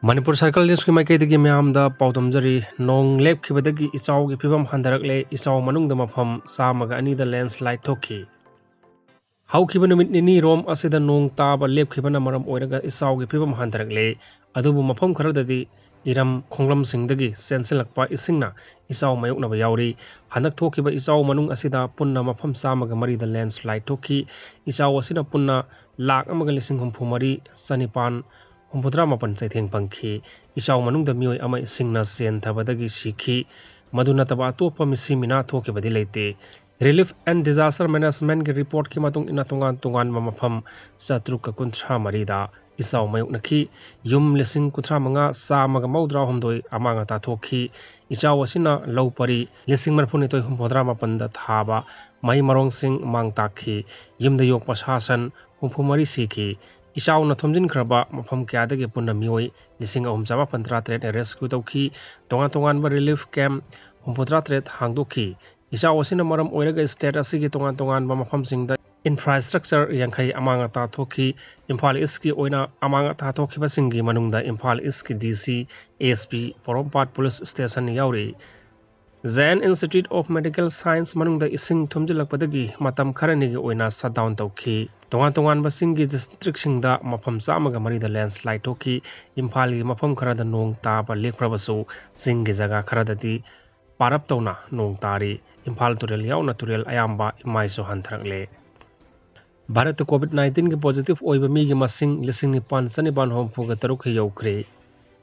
Manipur circle news की माइकैदगी म्यामदा पाउदमजरी नोंग लेपखिबदगी इचाव की फिबम हंदरकले इचाव मनुंगदा मफम सामगा अनीदा landslide थोखी हौखिब नुमित निनी रोम असिदा नोंग ताबा लेपखिबना मरम ओइरगा इचाव की फिबम हंदरकले अदुबु मफम खरददी इरम खोंगलम सिंगदगी सेंसिलकपा इसिंगना इचाव मायोकनबा यावरी हंदक थोखिबा इचाव मनुंग असिदा पुन्ना मफम सामगा मरीदा लैंडस्लाइड थोखी इचाव असिना पुन्ना लाख अमगा लिसिंग हुम्फु मरी सनिपान हुम्फुद्रा मपन चैथेंग पंखी इचाव मनुंगदा मियोय अमा इसिंगना सेन थबदगी सिखी मदुना तबा अतोपा मिसी मिना थोखिबदी लेते रिलीफ एंड डिजास्टर मैनेजमेंट की रिपोर्ट की मतुंग इना तोंगान मफम चतुक कुंथ्रा मरीदा इचाव मायोकनखी युम लिसिंग कुंथ्रा मंगा सामगा मौद्रा हुमदोय अमांगा ताथोखी इचाव असिना लौ परी लिसिंग मरफुनितोय हुम्फुद्रा मपनदा थाबा मई मरोंग सिंग मांग ताखी युमदा योकपा शासन हुम्फु मरी सिखी इचाव न थोमजिनख्रबा मफम क्यादगी पुन्ना मियोय लिसिंग अहुम चाबा पंद्रा त्रेट रेस्क्यू तौखी तोंगान रिलीफ कैम्प हुम्फुद्रा त्रेट हांगदोखी इचाव असिना मरम ओइरगा स्टेट असिगी तोंगान मफम सिंगदा इंफ्रास्ट्रक्चर यांखै अमांगा ताथोखी इम्फाल ईस्ट की ओइना अमांगा ताथोखिबा सिंगी मनुंगदा इम्फाल ईस्ट की DC ASP Porompat police station यावरी J N institute of medical science मनुंगदा इसिंग थुमजिलकपदगी मतम खरनिगी ओइना शटडाउन तौखी तोंगान बसिंगी डिस्ट्रिक्ट सिंगदा मफम चामगा मरीदा लैंडस्लाइड थोखी इम्फाल की मफम खरदा नोंग ताबा लेखप्रबसु सिंगी जगह खरददी पारप तौना नोंग तारी इम्फाल तुरेल यावना तुरेल अयाम्बा इमाइसो हंथरकले भारत कोविड-19 की पॉजिटिव ओइबा मीगी मसिंग लिसिंग निपान चनिपान होमफुगा तरुख यौखरे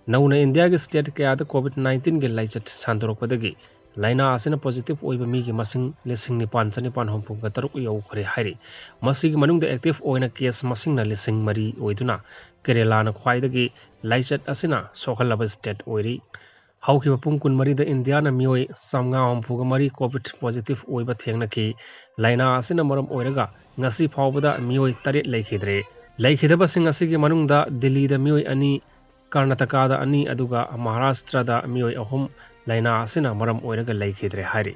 नौना इंडिया की स्टेट कयादा कोविड-19 के लाइचत सांदोरकपदगी लाइना आसिना पॉजिटिव ओइबा मीगी मसिंग लिसिंग निपान चनिपान होमफुगा तरुख यौखरे हाइरि मसिगी मनुंगदा एक्टिव ओइना केस मसिंगना लिसिंग मरी ओइदुना केरलाना ख्वाइदगी लाइचत असिना सोखलबा स्टेट ओइरि हौखिबा पुंग कुन मरीदा इंडियाना मियोय समगा होमफुगा मरी कोविड पॉजिटिव ओइबा थेंगनकी लाइना आसिना मरम ओइरगा ngasi phawbada miyoi taret lekhidaba sing asigi manungda Delhi da miyoi ani Karnataka da ani aduga Maharashtra da miyoi ahum laina asina maram oiraga lekhidre hari